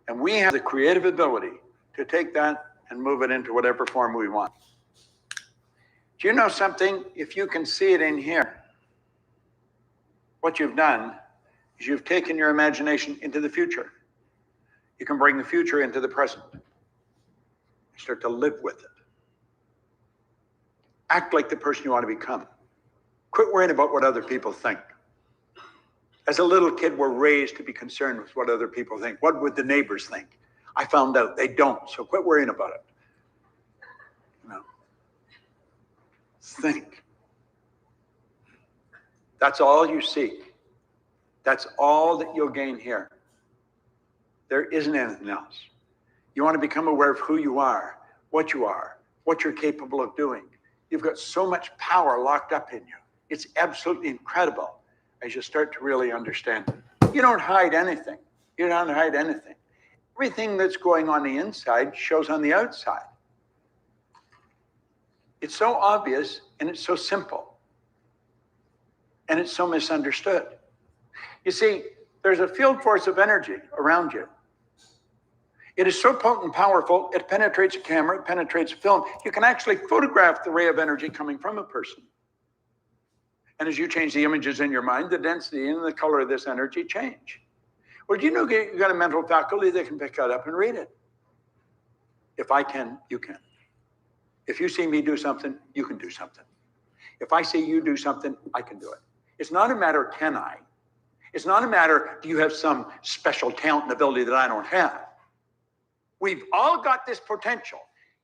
And we have the creative ability to take that and move it into whatever form we want. Do you know something? If you can see it in here, what you've done is you've taken your imagination into the future. You can bring the future into the present. You start to live with it. Act like the person you want to become. Quit worrying about what other people think. As a little kid, we're raised to be concerned with what other people think. What would the neighbors think? I found out they don't, so quit worrying about it. You know, think. That's all you seek. That's all that you'll gain here. There isn't anything else. You want to become aware of who you are, what you're capable of doing. You've got so much power locked up in you. It's absolutely incredible as you start to really understand it. You don't hide anything. You don't hide anything. Everything that's going on the inside shows on the outside. It's so obvious and it's so simple. And it's so misunderstood. You see, there's a field force of energy around you. It is so potent and powerful, it penetrates a camera, it penetrates a film. You can actually photograph the ray of energy coming from a person. And as you change the images in your mind, the density and the color of this energy change. Well, do you know you've got a mental faculty that can pick that up and read it? If I can, you can. If you see me do something, you can do something. If I see you do something, I can do it. It's not a matter, can I? It's not a matter, do you have some special talent and ability that I don't have? We've all got this potential.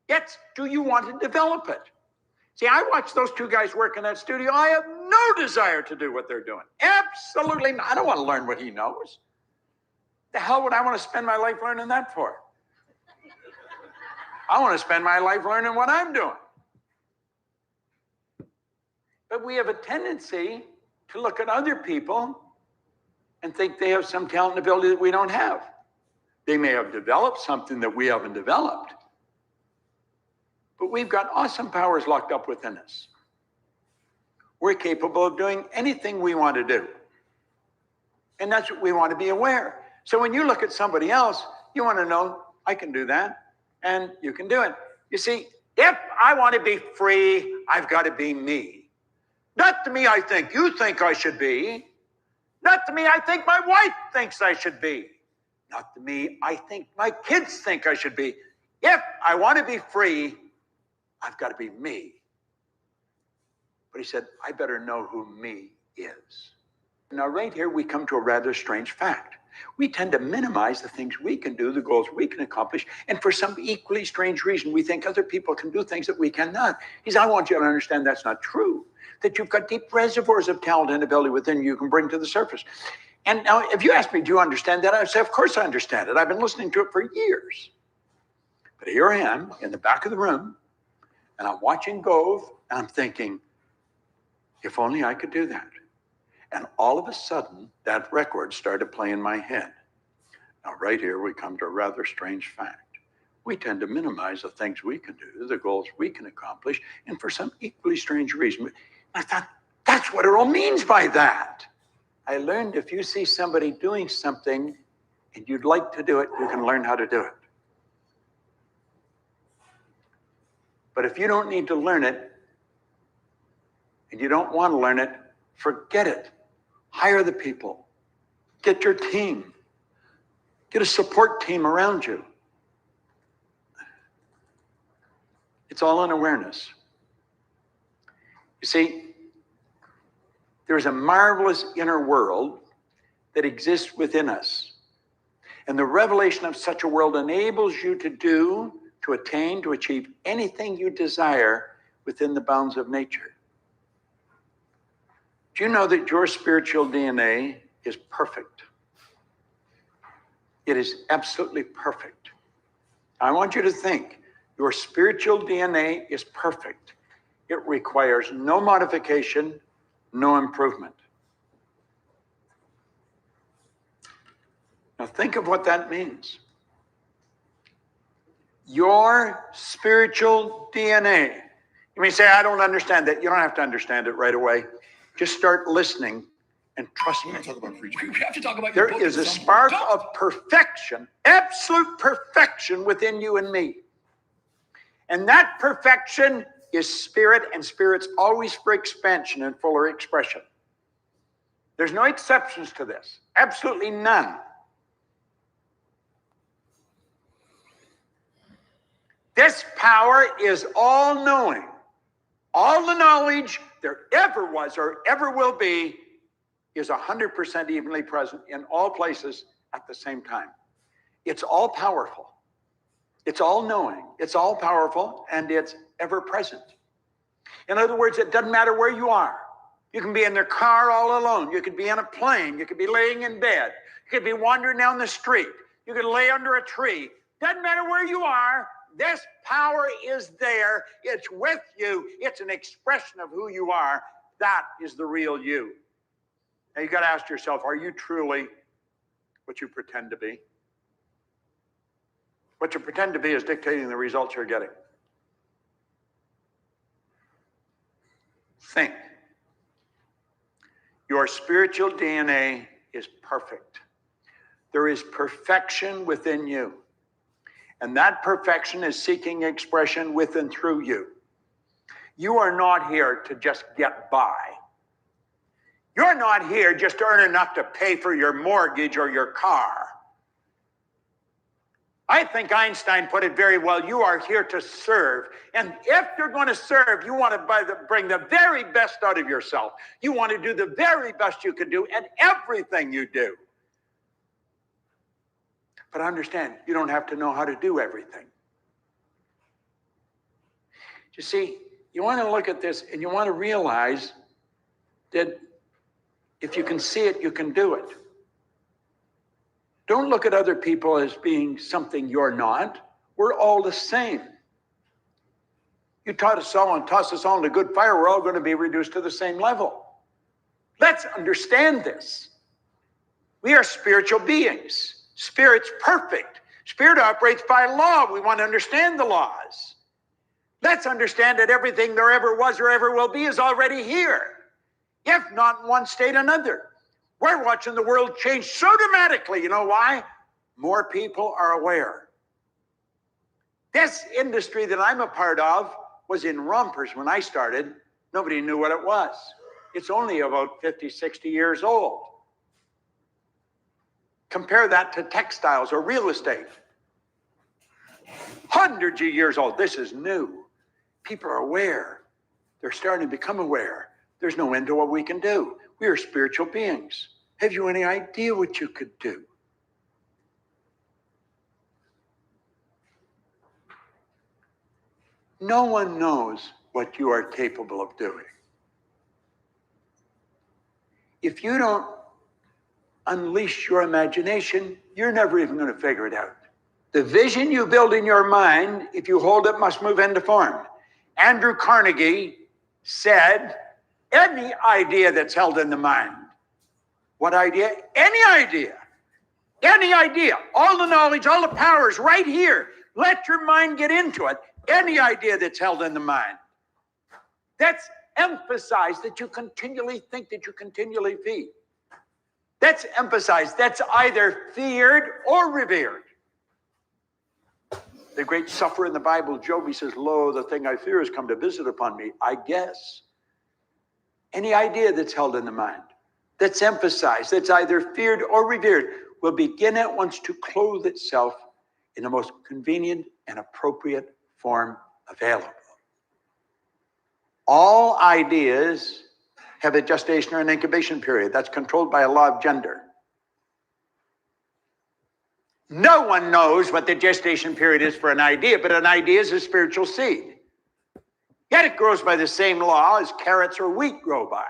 Yet, do you want to develop it? See, I watch those two guys work in that studio. I have no desire to do what they're doing. Absolutely not. I don't want to learn what he knows. The hell would I want to spend my life learning that for? I want to spend my life learning what I'm doing. But we have a tendency to look at other people and think they have some talent and ability that we don't have. They may have developed something that we haven't developed, but we've got awesome powers locked up within us. We're capable of doing anything we want to do. And that's what we want to be aware. So when you look at somebody else, you want to know, I can do that, and you can do it. You see, if I want to be free, I've got to be me. Not the me I think you think I should be. Not the me I think my wife thinks I should be. Not the me I think my kids think I should be. If I want to be free, I've got to be me. But he said, I better know who me is. Now, right here, we come to a rather strange fact. We tend to minimize the things we can do, the goals we can accomplish, and for some equally strange reason, we think other people can do things that we cannot. He said, I want you to understand that's not true, that you've got deep reservoirs of talent and ability within you can bring to the surface. And now, if you ask me, do you understand that? I say, of course I understand it. I've been listening to it for years. But here I am in the back of the room, and I'm watching Gove, and I'm thinking, if only I could do that. And all of a sudden, that record started playing in my head. Now, right here, we come to a rather strange fact. We tend to minimize the things we can do, the goals we can accomplish, and for some equally strange reason, I thought, that's what it all means by that. I learned if you see somebody doing something and you'd like to do it, you can learn how to do it. But if you don't need to learn it, and you don't want to learn it, forget it. Hire the people. Get your team. Get a support team around you. It's all in awareness. You see, there's a marvelous inner world that exists within us. And the revelation of such a world enables you to do, to attain, to achieve anything you desire within the bounds of nature. Do you know that your spiritual DNA is perfect? It is absolutely perfect. I want you to think, your spiritual DNA is perfect. It requires no modification, no improvement. Now think of what that means. Your spiritual DNA. You may say, I don't understand that. You don't have to understand it right away. Just start listening And trust We're me, going to talk about preaching. We have to talk about there your book is a at some spark point. of perfection, absolute perfection within you and me. And that perfection is spirit, and spirit's always for expansion and fuller expression. There's no exceptions to this, absolutely none. This power is all-knowing. All the knowledge there ever was or ever will be is 100% evenly present in all places at the same time. It's all powerful. It's all knowing. It's all powerful, and it's ever present. In other words, it doesn't matter where you are. You can be in the car all alone. You could be in a plane. You could be laying in bed. You could be wandering down the street. You could lay under a tree. Doesn't matter where you are. This power is there. It's with you. It's an expression of who you are. That is the real you. Now you got to ask yourself, are you truly what you pretend to be? What you pretend to be is dictating the results you're getting. Think. Your spiritual DNA is perfect. There is perfection within you. And that perfection is seeking expression with and through you. You are not here to just get by. You're not here just to earn enough to pay for your mortgage or your car. I think Einstein put it very well. You are here to serve. And if you're going to serve, you want to bring the very best out of yourself. You want to do the very best you can do in everything you do. But understand, you don't have to know how to do everything. You see, you want to look at this and you want to realize that if you can see it, you can do it. Don't look at other people as being something you're not. We're all the same. You taught us all and toss us all in a good fire, we're all going to be reduced to the same level. Let's understand this. We are spiritual beings. Spirit's perfect. Spirit operates by law. We want to understand the laws. Let's understand that everything there ever was or ever will be is already here. If not in one state, another. We're watching the world change so dramatically. You know why? More people are aware. This industry that I'm a part of was in rompers when I started. Nobody knew what it was. It's only about 50, 60 years old. Compare that to textiles or real estate. Hundreds of years old. This is new. People are aware. They're starting to become aware. There's no end to what we can do. We are spiritual beings. Have you any idea what you could do? No one knows what you are capable of doing. If you don't unleash your imagination, you're never even going to figure it out. The vision you build in your mind, if you hold it, must move into form. Andrew Carnegie said, any idea that's held in the mind. What idea? Any idea. Any idea. All the knowledge, all the power is right here. Let your mind get into it. Any idea that's held in the mind. That's emphasized that you continually think, that you continually feed. That's emphasized. That's either feared or revered. The great sufferer in the Bible, Job, he says, lo, the thing I fear has come to visit upon me. I guess. Any idea that's held in the mind, that's emphasized, that's either feared or revered, will begin at once to clothe itself in the most convenient and appropriate form available. All ideas have a gestation or an incubation period that's controlled by a law of gender. No one knows what the gestation period is for an idea, but an idea is a spiritual seed. Yet it grows by the same law as carrots or wheat grow by,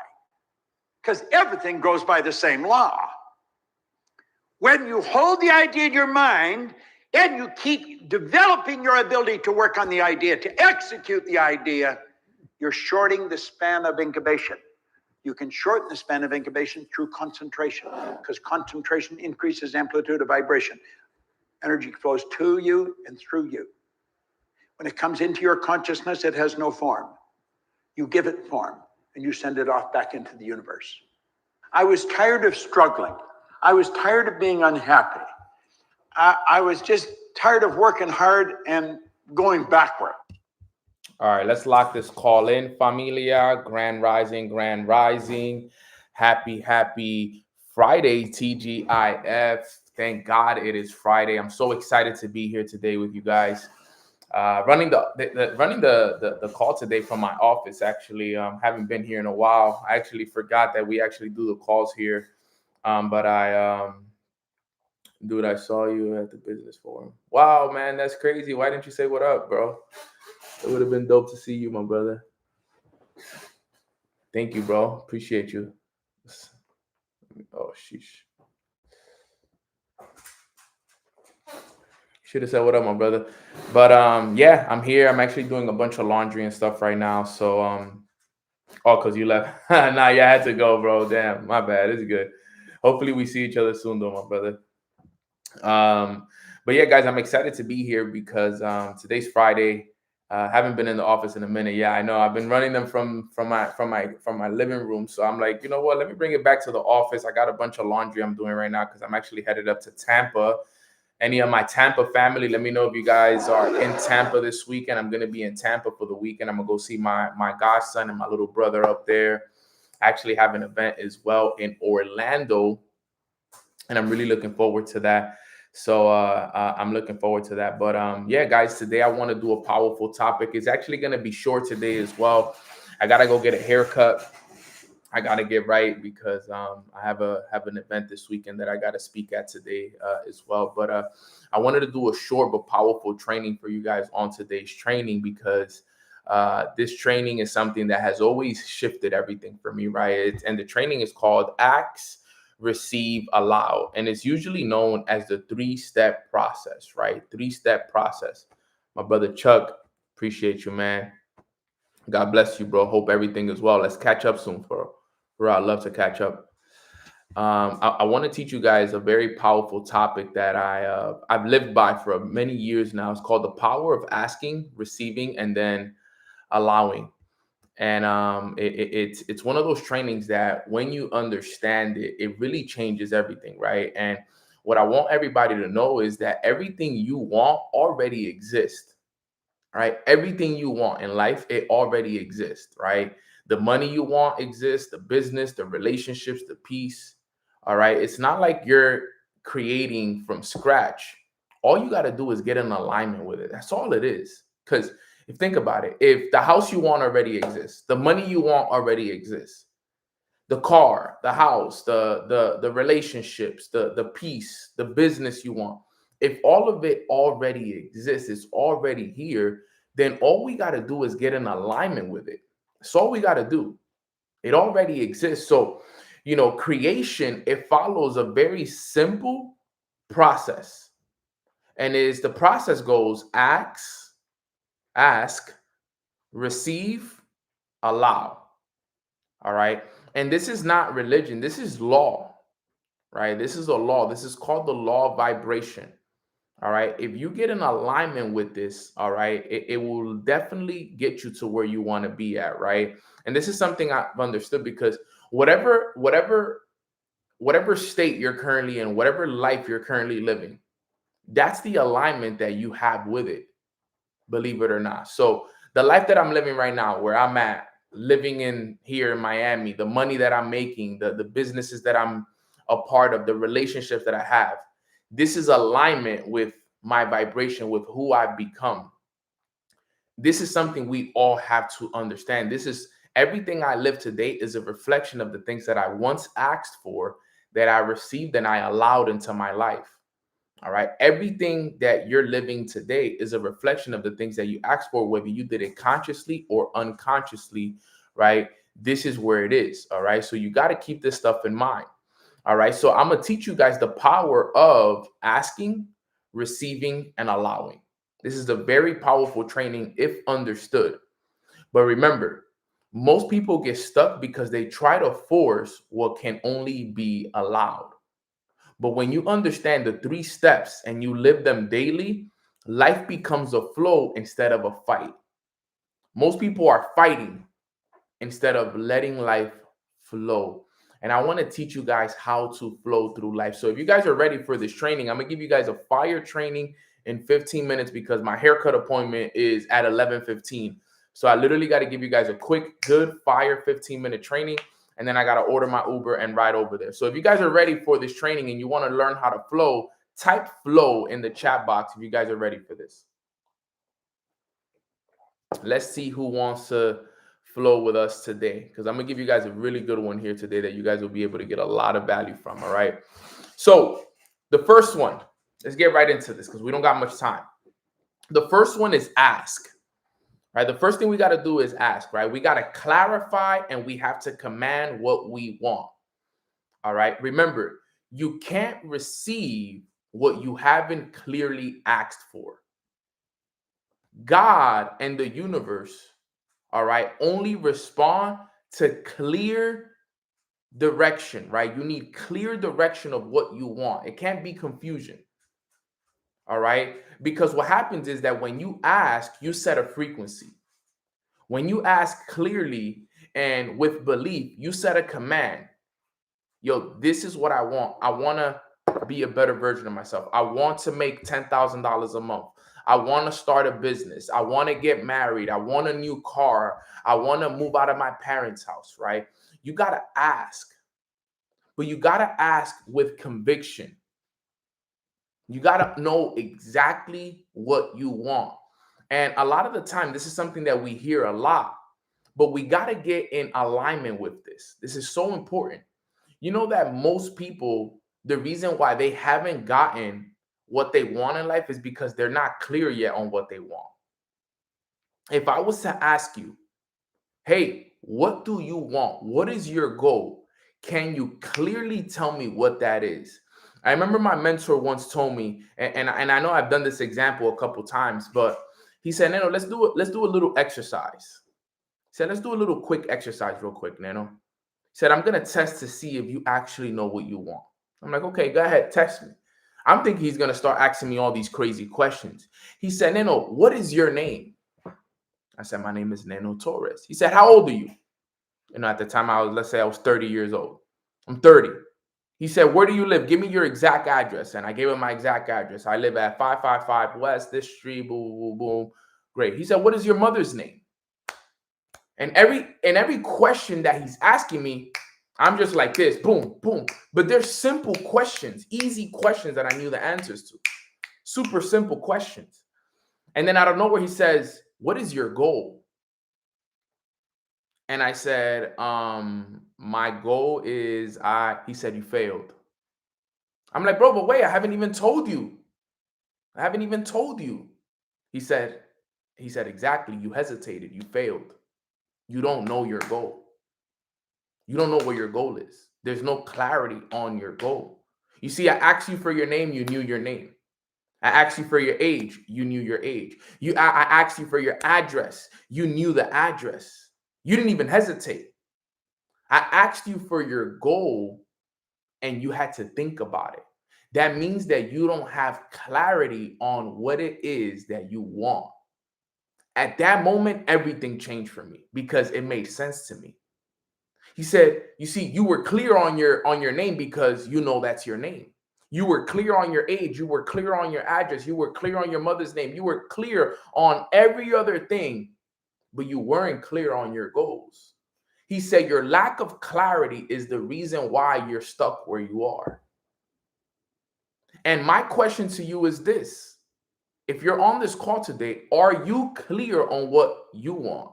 because everything grows by the same law. When you hold the idea in your mind and you keep developing your ability to work on the idea, to execute the idea, you're shorting the span of incubation. You can shorten the span of incubation through concentration, because concentration increases amplitude of vibration. Energy flows to you and through you. When it comes into your consciousness, it has no form. You give it form, and you send it off back into the universe. I was tired of struggling. I was tired of being unhappy. I was just tired of working hard and going backward. All right, let's lock this call in, familia. Grand rising, grand rising. Happy Friday, TGIF. Thank God it is Friday. I'm so excited to be here today with you guys. Running the call today from my office. Actually, haven't been here in a while. I actually forgot that we actually do the calls here. But dude, I saw you at the business forum. Wow, man, that's crazy. Why didn't you say what up, bro? It would have been dope to see you, my brother. Thank you, bro. Appreciate you. Oh, sheesh. Should have said what up, my brother. But yeah, I'm here. I'm actually doing a bunch of laundry and stuff right now. So oh, cause you left. Nah, you had to go, bro. Damn, my bad. It's good. Hopefully we see each other soon, though, my brother. But yeah, guys, I'm excited to be here because today's Friday. Haven't been in the office in a minute. Yeah, I know. I've been running them from my living room. So I'm like, you know what? Let me bring it back to the office. I got a bunch of laundry I'm doing right now because I'm actually headed up to Tampa. Any of my Tampa family, let me know if you guys are in Tampa this weekend. I'm gonna be in Tampa for the weekend. I'm gonna go see my godson and my little brother up there. I actually have an event as well in Orlando, and I'm really looking forward to that. So I'm looking forward to that. But yeah, guys, today I want to do a powerful topic. It's actually going to be short today as well. I got to go get a haircut. I got to get right because I have an event this weekend that I got to speak at today as well. But I wanted to do a short but powerful training for you guys on today's training because this training is something that has always shifted everything for me, right? And the training is called Acts, Receive, Allow, and it's usually known as the 3-step process, right? 3-step process. My brother Chuck, appreciate you, man. God bless you, bro. Hope everything is well. Let's catch up soon, bro. I'd love to catch up. I want to teach you guys a very powerful topic that I've lived by for many years now. It's called the power of asking, receiving, and then allowing. And it's one of those trainings that when you understand it, it really changes everything, right? And what I want everybody to know is that everything you want already exists, right? Everything you want in life, it already exists, right? The money you want exists, the business, the relationships, the peace, all right? It's not like you're creating from scratch. All you got to do is get in alignment with it. That's all it is. Because if think about it, if the house you want already exists, the money you want already exists, the car, the house, the relationships, the peace, the business you want, if all of it already exists, it's already here, then all we got to do is get in alignment with it. That's all we got to do. It already exists. So, creation, it follows a very simple process. And is the process goes ask, receive, allow. All right. And this is not religion. This is law, right? This is a law. This is called the law of vibration. All right. If you get in alignment with this, all right, it will definitely get you to where you want to be at. Right. And this is something I've understood because whatever state you're currently in, whatever life you're currently living, that's the alignment that you have with it, believe it or not. So the life that I'm living right now, where I'm at, living in here in Miami, the money that I'm making, the businesses that I'm a part of, the relationships that I have, this is alignment with my vibration, with who I've become. This is something we all have to understand. This is everything I live today is a reflection of the things that I once asked for, that I received and I allowed into my life. All right. Everything that you're living today is a reflection of the things that you asked for, whether you did it consciously or unconsciously, right? This is where it is. All right. So you got to keep this stuff in mind. All right. So I'm going to teach you guys the power of asking, receiving, and allowing. This is a very powerful training if understood. But remember, most people get stuck because they try to force what can only be allowed. But when you understand the 3 steps and you live them daily, life becomes a flow instead of a fight. Most people are fighting instead of letting life flow. And I want to teach you guys how to flow through life. So if you guys are ready for this training, I'm going to give you guys a fire training in 15 minutes because my haircut appointment is at 11:15. So I literally got to give you guys a quick, good fire 15-minute training. And then I got to order my Uber and ride over there. So if you guys are ready for this training and you want to learn how to flow, type flow in the chat box if you guys are ready for this. Let's see who wants to flow with us today, because I'm going to give you guys a really good one here today that you guys will be able to get a lot of value from. All right. So the first one, let's get right into this because we don't got much time. The first one is ask. Right. The first thing we got to do is ask, right? We got to clarify and we have to command what we want. All right. Remember, you can't receive what you haven't clearly asked for. God and the universe, all right, only respond to clear direction, right? You need clear direction of what you want. It can't be confusion. All right. Because what happens is that when you ask, you set a frequency. When you ask clearly and with belief, you set a command. Yo, this is what I want. I want to be a better version of myself. I want to make $10,000 a month. I want to start a business. I want to get married. I want a new car. I want to move out of my parents' house, right? You got to ask, but you got to ask with conviction. You got to know exactly what you want. And a lot of the time, this is something that we hear a lot, but we got to get in alignment with this. This is so important. You know that most people, the reason why they haven't gotten what they want in life is because they're not clear yet on what they want. If I was to ask you, hey, what do you want? What is your goal? Can you clearly tell me what that is? I remember my mentor once told me, and I know I've done this example a couple times, but he said, Nano, let's do a little exercise. He said, let's do a little quick exercise real quick, Nano. He said, I'm going to test to see if you actually know what you want. I'm like, okay, go ahead, test me. I'm thinking he's going to start asking me all these crazy questions. He said, Nano, what is your name? I said, my name is Nano Torres. He said, how old are you? You know, at the time let's say I was 30 years old. I'm 30. He said, where do you live? Give me your exact address. And I gave him my exact address. I live at 555 West, this street, boom, boom, boom. Great. He said, what is your mother's name? And every question that he's asking me, I'm just like this, boom, boom. But they're simple questions, easy questions that I knew the answers to. Super simple questions. And then out of nowhere, he says, what is your goal? And I said, my goal is he said, you failed. I'm like, bro, but wait, I haven't even told you. I haven't even told you. He said, exactly. You hesitated. You failed. You don't know your goal. You don't know what your goal is. There's no clarity on your goal. You see, I asked you for your name. You knew your name. I asked you for your age. You knew your age. I asked you for your address. You knew the address. You didn't even hesitate. I asked you for your goal and you had to think about it. That means that you don't have clarity on what it is that you want. At that moment, everything changed for me because it made sense to me. He said, you see, you were clear on your name because you know that's your name. You were clear on your age. You were clear on your address. You were clear on your mother's name. You were clear on every other thing, but you weren't clear on your goals. He said your lack of clarity is the reason why you're stuck where you are. And my question to you is this. If you're on this call today, are you clear on what you want?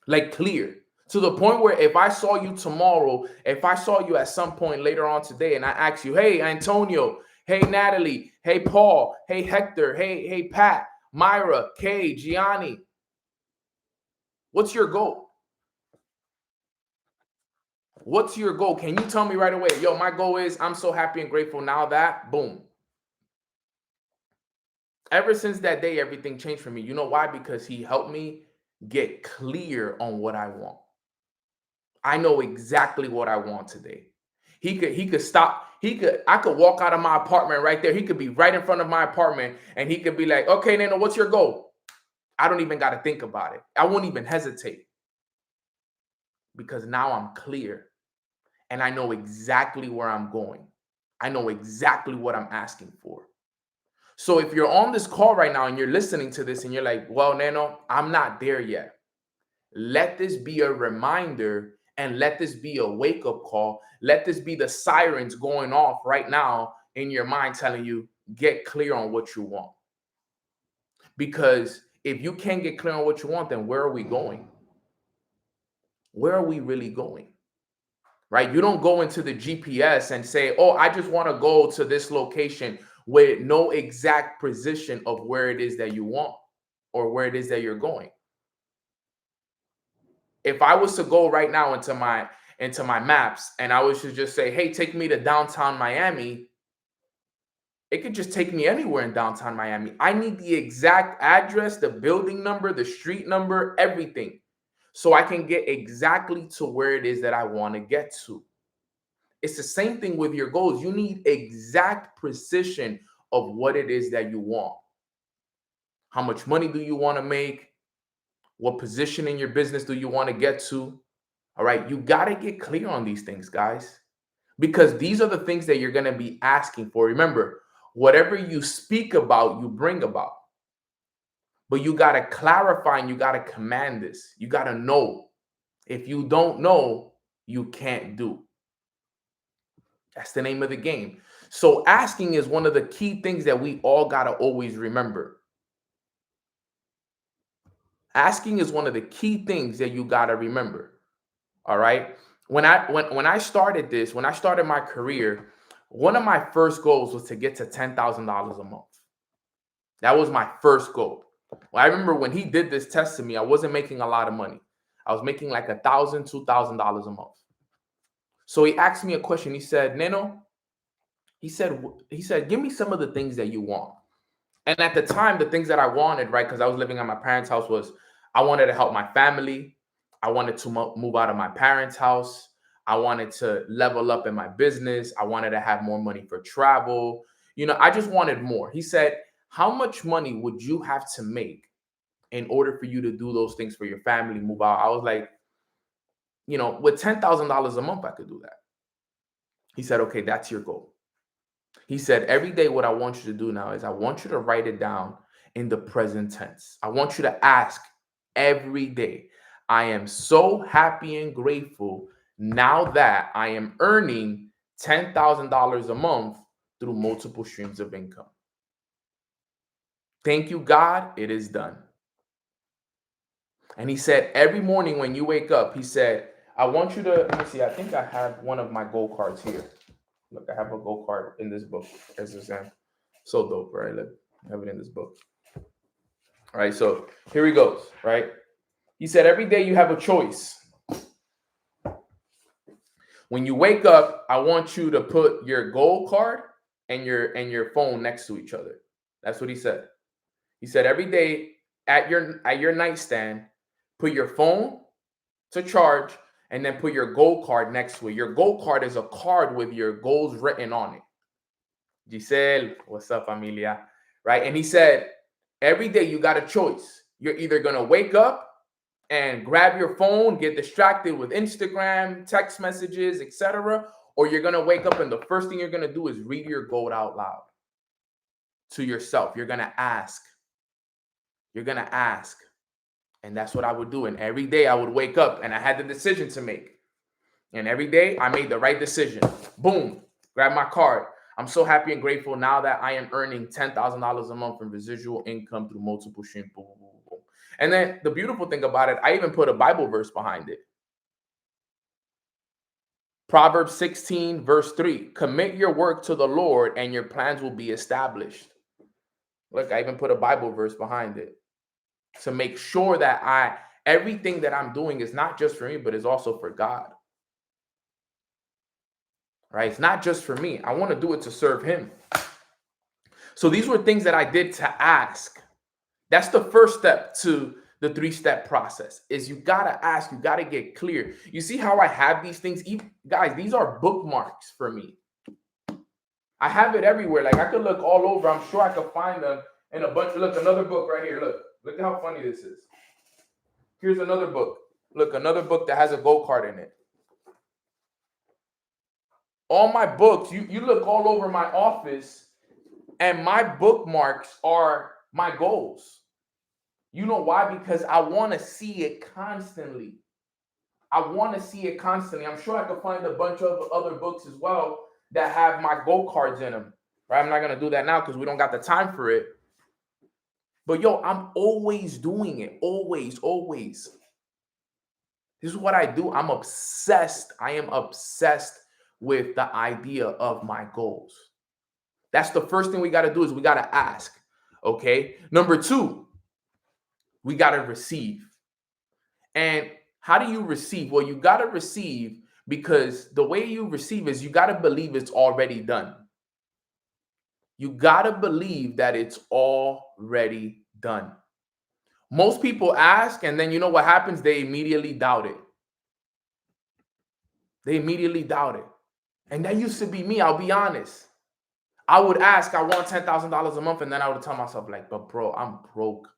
Like clear to the point where if I saw you tomorrow, if I saw you at some point later on today and I asked you, hey, Antonio, hey, Natalie, hey, Paul, hey, Hector, hey, Pat, Myra, Kay, Gianni, what's your goal? What's your goal? Can you tell me right away? Yo, my goal is I'm so happy and grateful now that, boom. Ever since that day, everything changed for me. You know why? Because he helped me get clear on what I want. I know exactly what I want today. He could stop. I could walk out of my apartment right there. He could be right in front of my apartment and he could be like, okay, Nano, what's your goal? I don't even got to think about it. I won't even hesitate because now I'm clear. and I know exactly where I'm going. I know exactly what I'm asking for. So if you're on this call right now and you're listening to this and you're like, well, Nano, I'm not there yet. Let this be a reminder and let this be a wake-up call. Let this be the sirens going off right now in your mind telling you, get clear on what you want. Because if you can't get clear on what you want, then where are we going? Where are we really going? Right? You don't go into the GPS and say, oh, I just want to go to this location with no exact position of where it is that you want or where it is that you're going. If I was to go right now into my maps and I was to just say, hey, take me to downtown Miami, it could just take me anywhere in downtown Miami. I need the exact address, the building number, the street number, everything, so I can get exactly to where it is that I want to get to. It's the same thing with your goals. You need exact precision of what it is that you want. How much money do you want to make? What position in your business do you want to get to? All right, you got to get clear on these things, guys, because these are the things that you're going to be asking for. Remember, whatever you speak about, you bring about. But you got to clarify and you got to command this. You got to know. If you don't know, you can't do. That's the name of the game. So asking is one of the key things that we all got to always remember. Asking is one of the key things that you got to remember. All right. When I started this, when I started my career, one of my first goals was to get to $10,000 a month. That was my first goal. Well, I remember when he did this test to me, I wasn't making a lot of money. I was making like $1,000, $2,000 a month. So he asked me a question. He said, Neno, he said, give me some of the things that you want. And at the time, the things that I wanted, right, because I was living at my parents' house, was I wanted to help my family. I wanted to move out of my parents' house. I wanted to level up in my business. I wanted to have more money for travel. You know, I just wanted more. He said, how much money would you have to make in order for you to do those things for your family, move out? I was like, you know, with $10,000 a month, I could do that. He said, okay, that's your goal. He said, every day, what I want you to do now is I want you to write it down in the present tense. I want you to ask every day, I am so happy and grateful now that I am earning $10,000 a month through multiple streams of income. Thank you, God, it is done. And he said, every morning when you wake up, he said, I want you to, let me see, I think I have one of my goal cards here. Look, I have a goal card in this book. As example. So dope, right? Look, I have it in this book. All right, so here he goes, right? He said, every day you have a choice. When you wake up, I want you to put your goal card and your phone next to each other. That's what he said. He said, every day at your nightstand, put your phone to charge and then put your goal card next to it. Your goal card is a card with your goals written on it. Giselle, what's up, familia? Right? And he said, every day you got a choice. You're either going to wake up and grab your phone, get distracted with Instagram, text messages, etc., or you're going to wake up and the first thing you're going to do is read your goal out loud to yourself. You're going to ask. You're going to ask. And that's what I would do. And every day I would wake up and I had the decision to make. And every day I made the right decision. Boom, grab my card. I'm so happy and grateful now that I am earning $10,000 a month from residual income through multiple streams. Boom, boom, boom. And then the beautiful thing about it, I even put a Bible verse behind it. Proverbs 16, verse 3. Commit your work to the Lord and your plans will be established. Look, I even put a Bible verse behind it to make sure that everything that I'm doing is not just for me, but is also for God. Right? It's not just for me. I want to do it to serve him. So these were things that I did to ask. That's the first step to the 3-step process is you got to ask, you got to get clear. You see how I have these things? Guys, these are bookmarks for me. I have it everywhere. Like I could look all over. I'm sure I could find them in a bunch. Look, another book right here. Look at how funny this is. Here's another book. Look, another book that has a goal card in it. all my books, you look all over my office, and my bookmarks are my goals. You know why? Because I want to see it constantly. I want to see it constantly. I'm sure I could find a bunch of other books as well that have my goal cards in them. Right? I'm not going to do that now because we don't got the time for it. But yo, I'm always doing it. Always, always. This is what I do. I'm obsessed. I am obsessed with the idea of my goals. That's the first thing we got to do is we got to ask. Okay. Number two, we got to receive. And how do you receive? Well, you got to receive because the way you receive is you got to believe it's already done. You got to believe that it's already done. Most people ask, and then you know what happens? They immediately doubt it. They immediately doubt it. And that used to be me, I'll be honest. I would ask, I want $10,000 a month, and then I would tell myself, like, but bro, I'm broke.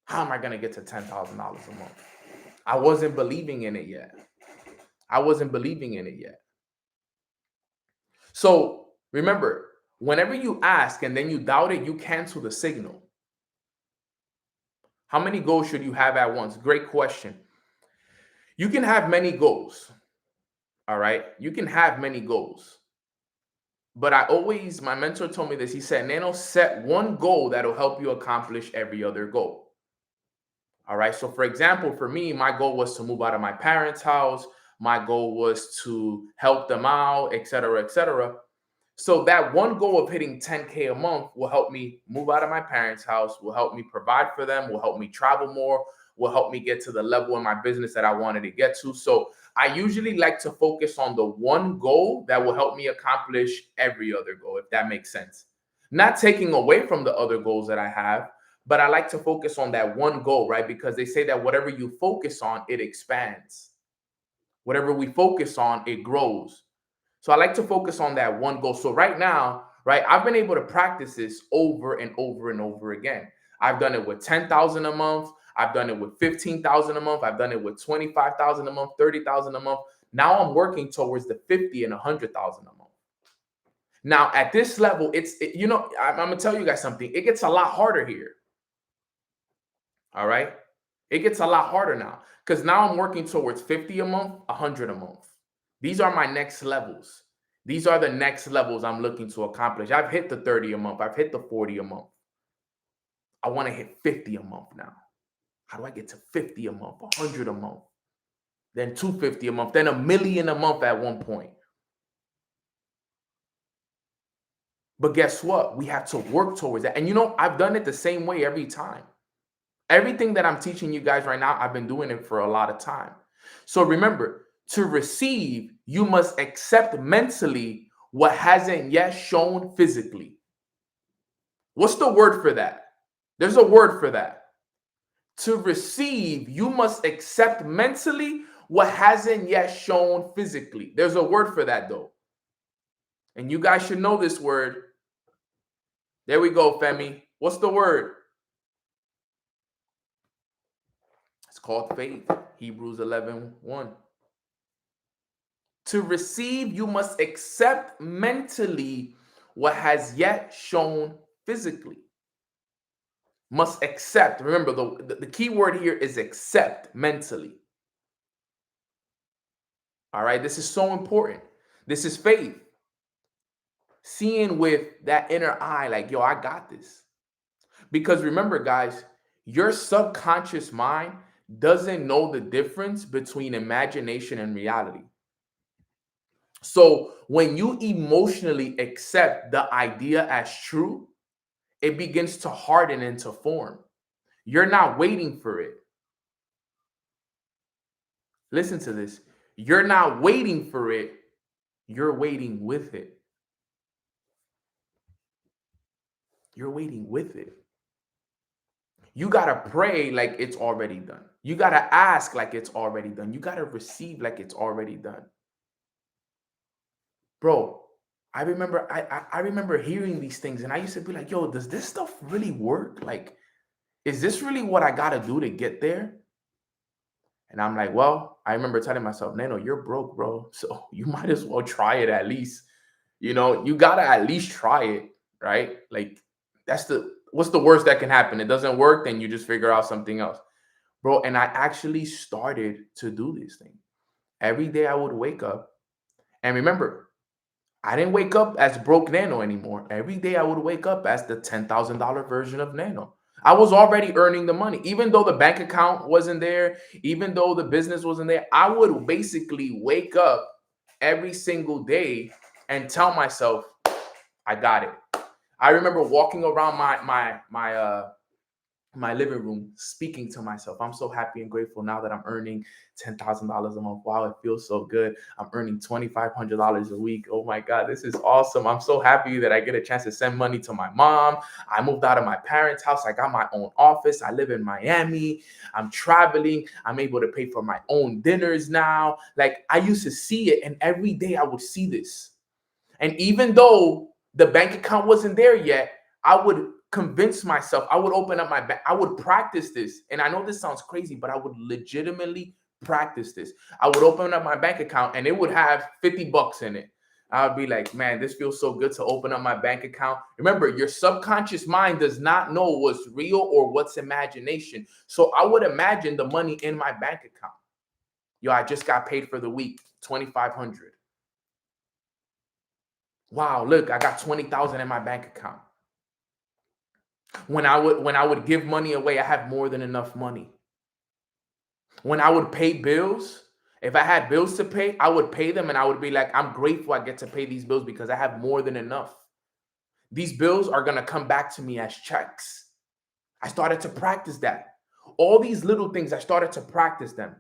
How am I going to get to $10,000 a month? I wasn't believing in it yet. I wasn't believing in it yet. So remember, whenever you ask and then you doubt it, you cancel the signal. How many goals should you have at once? Great question. You can have many goals. All right. You can have many goals. But my mentor told me this. He said, Nano, set one goal that'll help you accomplish every other goal. All right. So for example, for me, my goal was to move out of my parents' house. My goal was to help them out, et cetera, et cetera. So that one goal of hitting 10K a month will help me move out of my parents' house, will help me provide for them, will help me travel more, will help me get to the level in my business that I wanted to get to. So I usually like to focus on the one goal that will help me accomplish every other goal, if that makes sense. Not taking away from the other goals that I have, but I like to focus on that one goal, right? Because they say that whatever you focus on, it expands. Whatever we focus on, it grows. So I like to focus on that one goal. So right now, right, I've been able to practice this over and over and over again. I've done it with 10,000 a month. I've done it with 15,000 a month. I've done it with 25,000 a month, 30,000 a month. Now I'm working towards the 50 and 100,000 a month. Now at this level, I'm going to tell you guys something. It gets a lot harder here. All right. It gets a lot harder now because now I'm working towards 50 a month, 100 a month. These are my next levels. These are the next levels I'm looking to accomplish. I've hit the 30 a month. I've hit the 40 a month. I want to hit 50 a month now. How do I get to 50 a month, 100 a month, then 250 a month, then $1 million a month at one point? But guess what? We have to work towards that. And I've done it the same way every time. Everything that I'm teaching you guys right now, I've been doing it for a lot of time. So remember, to receive, you must accept mentally what hasn't yet shown physically. What's the word for that? There's a word for that. To receive, you must accept mentally what hasn't yet shown physically. There's a word for that, though. And you guys should know this word. There we go, Femi. What's the word? It's called faith. Hebrews 11:1. To receive, you must accept mentally what has yet shown physically. Must accept. Remember, the key word here is accept mentally. All right, this is so important. This is faith. Seeing with that inner eye, like, yo, I got this. Because remember, guys, your subconscious mind doesn't know the difference between imagination and reality. So when you emotionally accept the idea as true, it begins to harden into form. You're not waiting for it. Listen to this. You're not waiting for it. You're waiting with it. You're waiting with it. You got to pray like it's already done. You got to ask like it's already done. You got to receive like it's already done. Bro, I remember hearing these things and I used to be like, yo, does this stuff really work? Like, is this really what I got to do to get there? And I'm like, well, I remember telling myself, Nano, you're broke, bro. So you might as well try it at least. You gotta at least try it, right? Like what's the worst that can happen? It doesn't work, then you just figure out something else. Bro, and I actually started to do this thing. Every day I would wake up. And remember, I didn't wake up as broke Nano anymore. Every day I would wake up as the $10,000 version of Nano. I was already earning the money. Even though the bank account wasn't there, even though the business wasn't there, I would basically wake up every single day and tell myself, I got it. I remember walking around my living room speaking to myself. I'm so happy and grateful now that I'm earning $10,000 a month. Wow, it feels so good. I'm earning $2,500 a week. Oh my God, this is awesome. I'm so happy that I get a chance to send money to my mom. I moved out of my parents' house. I got my own office. I live in Miami. I'm traveling. I'm able to pay for my own dinners now. Like, I used to see it, and every day I would see this. And even though the bank account wasn't there yet, I would convince myself, I would open up my bank, I would practice this. And I know this sounds crazy, but I would legitimately practice this. I would open up my bank account and it would have $50 in it. I would be like, man, this feels so good to open up my bank account. Remember, your subconscious mind does not know what's real or what's imagination. So I would imagine the money in my bank account. Yo, I just got paid for the week, $2,500. Wow, look, I got 20,000 in my bank account. When I would give money away, I have more than enough money. When I would pay bills, if I had bills to pay, I would pay them and I would be like, I'm grateful I get to pay these bills because I have more than enough. These bills are going to come back to me as checks. I started to practice that. All these little things, I started to practice them.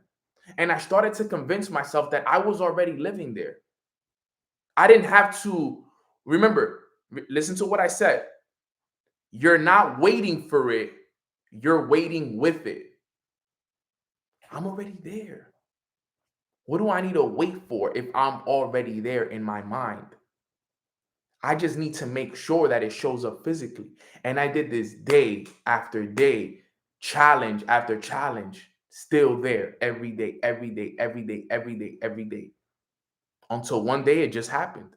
And I started to convince myself that I was already living there. I didn't have to, remember, listen to what I said. You're not waiting for it. You're waiting with it. I'm already there. What do I need to wait for if I'm already there in my mind? I just need to make sure that it shows up physically. And I did this day after day, challenge after challenge, still there every day, every day, every day, every day, every day. Until one day it just happened.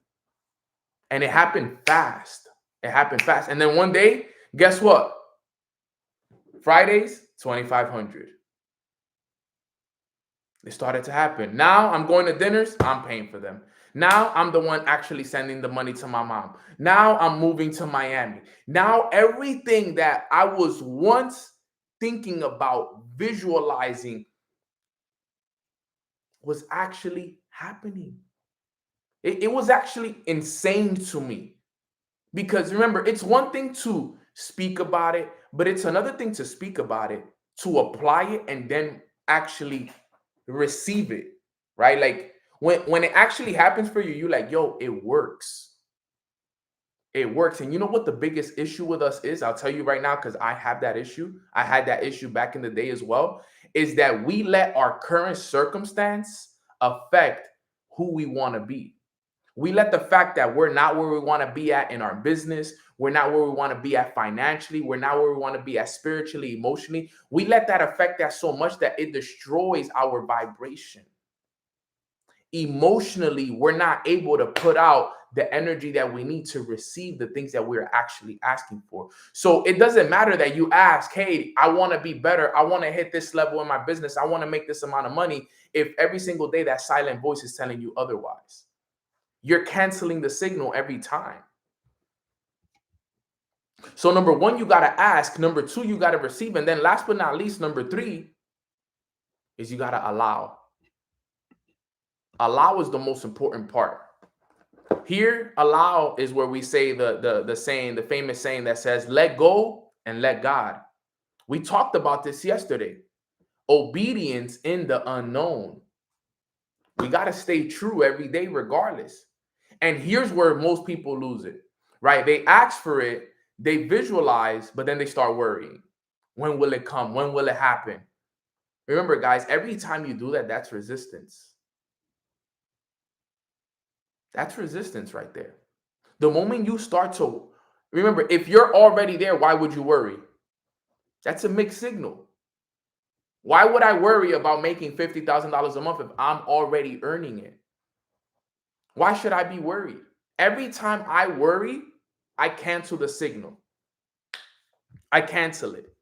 And it happened fast. It happened fast. And then one day, guess what? Fridays, 2,500. It started to happen. Now I'm going to dinners, I'm paying for them. Now I'm the one actually sending the money to my mom. Now I'm moving to Miami. Now everything that I was once thinking about, visualizing, was actually happening. It was actually insane to me. Because remember, it's one thing to speak about it, but it's another thing to speak about it, to apply it, and then actually receive it, right? Like when it actually happens for you, you're like, yo, it works. It works. And you know what the biggest issue with us is? I'll tell you right now, because I have that issue. I had that issue back in the day as well, is that we let our current circumstance affect who we want to be. We let the fact that we're not where we want to be at in our business, we're not where we want to be at financially, we're not where we want to be at spiritually, emotionally. We let that affect that so much that it destroys our vibration. Emotionally, we're not able to put out the energy that we need to receive the things that we're actually asking for. So it doesn't matter that you ask, hey, I want to be better. I want to hit this level in my business. I want to make this amount of money. If every single day that silent voice is telling you otherwise, you're canceling the signal every time. So number one, you got to ask. Number two, you got to receive. And then last but not least, number three is you got to allow. Allow is the most important part. Here, allow is where we say the saying, the famous saying that says, let go and let God. We talked about this yesterday. Obedience in the unknown. We got to stay true every day regardless. And here's where most people lose it, right? They ask for it, they visualize, but then they start worrying. When will it come? When will it happen? Remember, guys, every time you do that, that's resistance. That's resistance right there. The moment you start to, remember, if you're already there, why would you worry? That's a mixed signal. Why would I worry about making $50,000 a month if I'm already earning it? Why should I be worried? Every time I worry, I cancel the signal. I cancel it.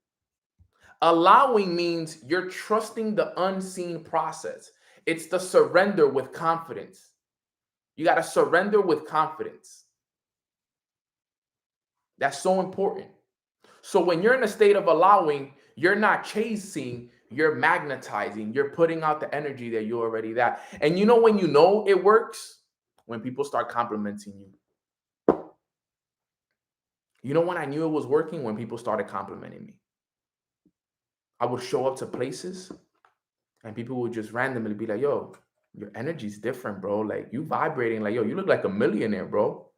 Allowing means you're trusting the unseen process. It's the surrender with confidence. You got to surrender with confidence. That's so important. So when you're in a state of allowing, you're not chasing, you're magnetizing, you're putting out the energy that you're already that. And you know when you know it works? When people start complimenting you. You know when I knew it was working? When people started complimenting me. I would show up to places and people would just randomly be like, yo, your energy's different, bro. Like you vibrating, like, yo, you look like a millionaire, bro.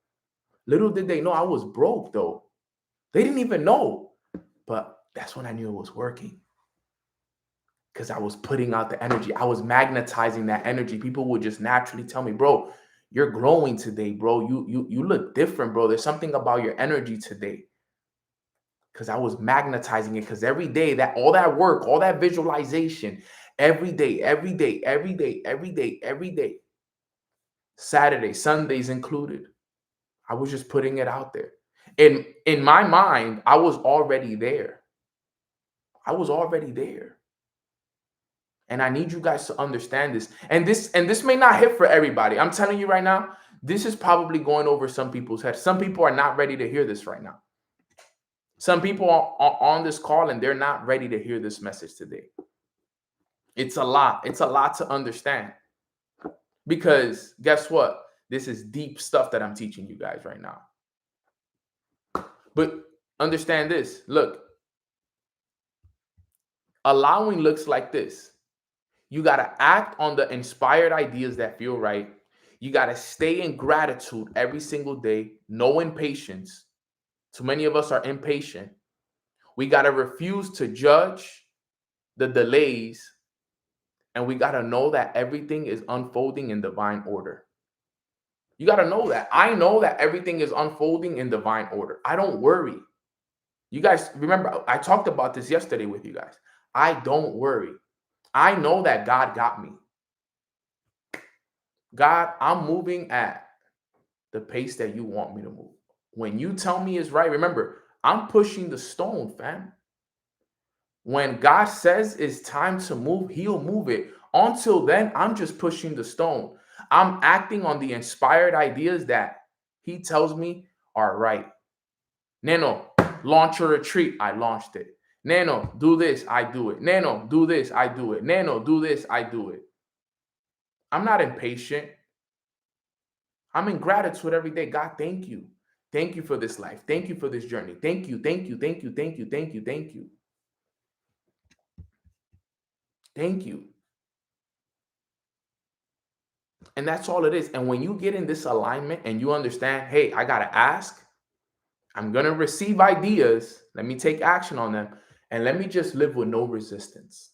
Little did they know I was broke, though. They didn't even know. But that's when I knew it was working. Because I was putting out the energy. I was magnetizing that energy. People would just naturally tell me, bro, you're glowing today, bro. You look different, bro. There's something about your energy today. Because I was magnetizing it. Because every day, that all that work, all that visualization, every day, Saturday, Sundays included, I was just putting it out there. In my mind, I was already there. I was already there. And I need you guys to understand this. And this may not hit for everybody. I'm telling you right now, this is probably going over some people's heads. Some people are not ready to hear this right now. Some people are on this call and they're not ready to hear this message today. It's a lot. It's a lot to understand. Because guess what? This is deep stuff that I'm teaching you guys right now. But understand this. Look, allowing looks like this. You got to act on the inspired ideas that feel right. You got to stay in gratitude every single day. No impatience. Too many of us are impatient. We got to refuse to judge the delays. And we got to know that everything is unfolding in divine order. You got to know that. I know that everything is unfolding in divine order. I don't worry. You guys remember, I talked about this yesterday with you guys. I don't worry. I know that God got me. God, I'm moving at the pace that you want me to move. When you tell me it's right, remember, I'm pushing the stone, fam. When God says it's time to move, he'll move it. Until then, I'm just pushing the stone. I'm acting on the inspired ideas that he tells me are right. Nano, launch a retreat. I launched it. Nano, do this. I do it. Nano, do this. I do it. Nano, do this. I do it. I'm not impatient. I'm in gratitude every day. God, thank you. Thank you for this life. Thank you for this journey. Thank you. Thank you. Thank you. Thank you. Thank you. Thank you. Thank you. And that's all it is. And when you get in this alignment and you understand, hey, I got to ask, I'm going to receive ideas. Let me take action on them. And let me just live with no resistance.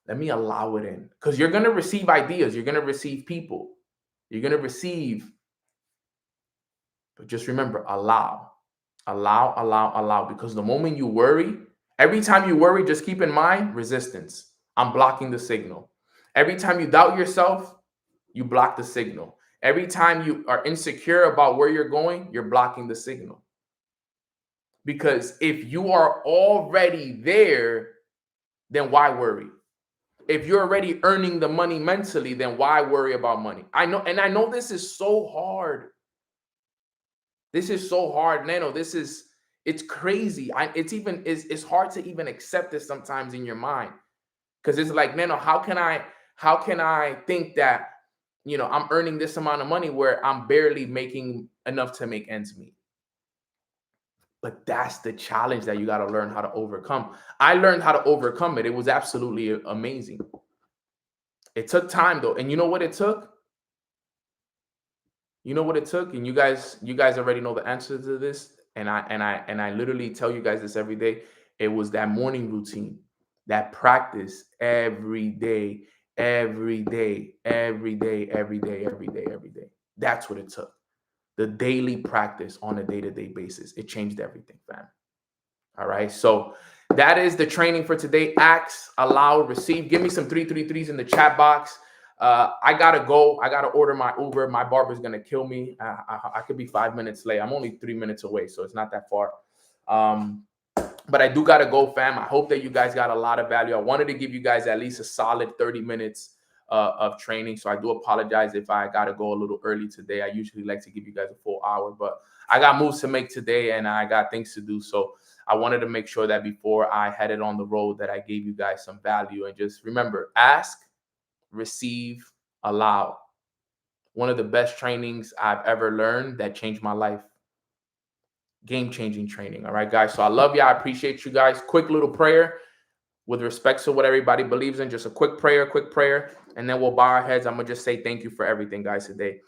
Let me allow it in. Because you're going to receive ideas. You're going to receive people. You're going to receive. But just remember, allow. Allow, allow, allow. Because the moment you worry, every time you worry, just keep in mind, resistance. I'm blocking the signal. Every time you doubt yourself, you block the signal. Every time you are insecure about where you're going, you're blocking the signal. Because if you are already there, then why worry? If you're already earning the money mentally, then why worry about money? I know this is so hard. This is so hard, Nano. It's crazy. It's hard to even accept this sometimes in your mind. Because it's like, Nano, how can I think that, I'm earning this amount of money where I'm barely making enough to make ends meet? But that's the challenge that you got to learn how to overcome. I learned how to overcome it. It was absolutely amazing. It took time though. And you know what it took? You know what it took? And you guys already know the answer to this. And I literally tell you guys this every day. It was that morning routine, that practice every day. That's what it took. The daily practice on a day-to-day basis. It changed everything, fam. All right. So that is the training for today. Ask, allow, receive. Give me some 333s in the chat box. I gotta go. I gotta order my Uber. My barber's gonna kill me. I could be 5 minutes late. I'm only 3 minutes away, so it's not that far. But I do gotta go, fam. I hope that you guys got a lot of value. I wanted to give you guys at least a solid 30 minutes of training. So I do apologize if I gotta go a little early today. I usually like to give you guys a full hour, but I got moves to make today and I got things to do. So I wanted to make sure that before I headed on the road that I gave you guys some value. And just remember, ask, receive, allow. One of the best trainings I've ever learned that changed my life. Game-changing training. All right, guys. So I love you. I appreciate you guys. Quick little prayer with respect to what everybody believes in. Just a quick prayer, and then we'll bow our heads. I'm going to just say thank you for everything, guys, today.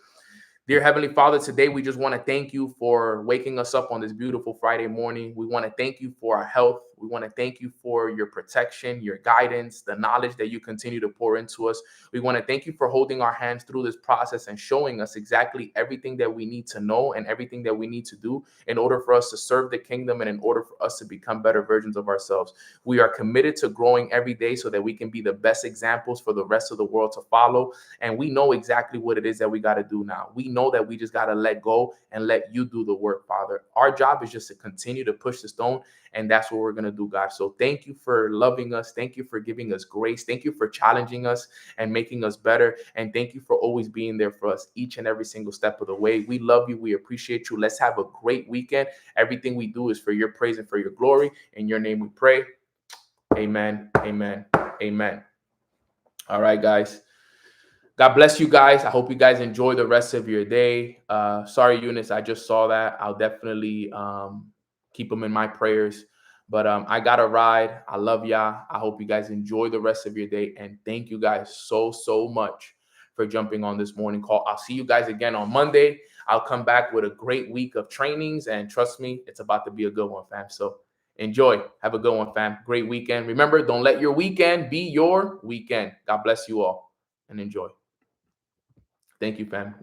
Dear Heavenly Father, today we just want to thank you for waking us up on this beautiful Friday morning. We want to thank you for our health. We want to thank you for your protection, your guidance, the knowledge that you continue to pour into us. We want to thank you for holding our hands through this process and showing us exactly everything that we need to know and everything that we need to do in order for us to serve the kingdom and in order for us to become better versions of ourselves. We are committed to growing every day so that we can be the best examples for the rest of the world to follow. And we know exactly what it is that we got to do now. We know that we just got to let go and let you do the work, Father. Our job is just to continue to push the stone, and that's what we're going to do, God. So thank you for loving us. Thank you for giving us grace. Thank you for challenging us and making us better. And thank you for always being there for us each and every single step of the way. We love you. We appreciate you. Let's have a great weekend. Everything we do is for your praise and for your glory. In your name we pray. Amen. Amen. Amen. All right, guys. God bless you guys. I hope you guys enjoy the rest of your day. Sorry, Eunice, I just saw that. I'll definitely keep them in my prayers. But I got to ride. I love y'all. I hope you guys enjoy the rest of your day. And thank you guys so much for jumping on this morning call. I'll see you guys again on Monday. I'll come back with a great week of trainings. And trust me, it's about to be a good one, fam. So enjoy. Have a good one, fam. Great weekend. Remember, don't let your weekend be your weekend. God bless you all and enjoy. Thank you, fam.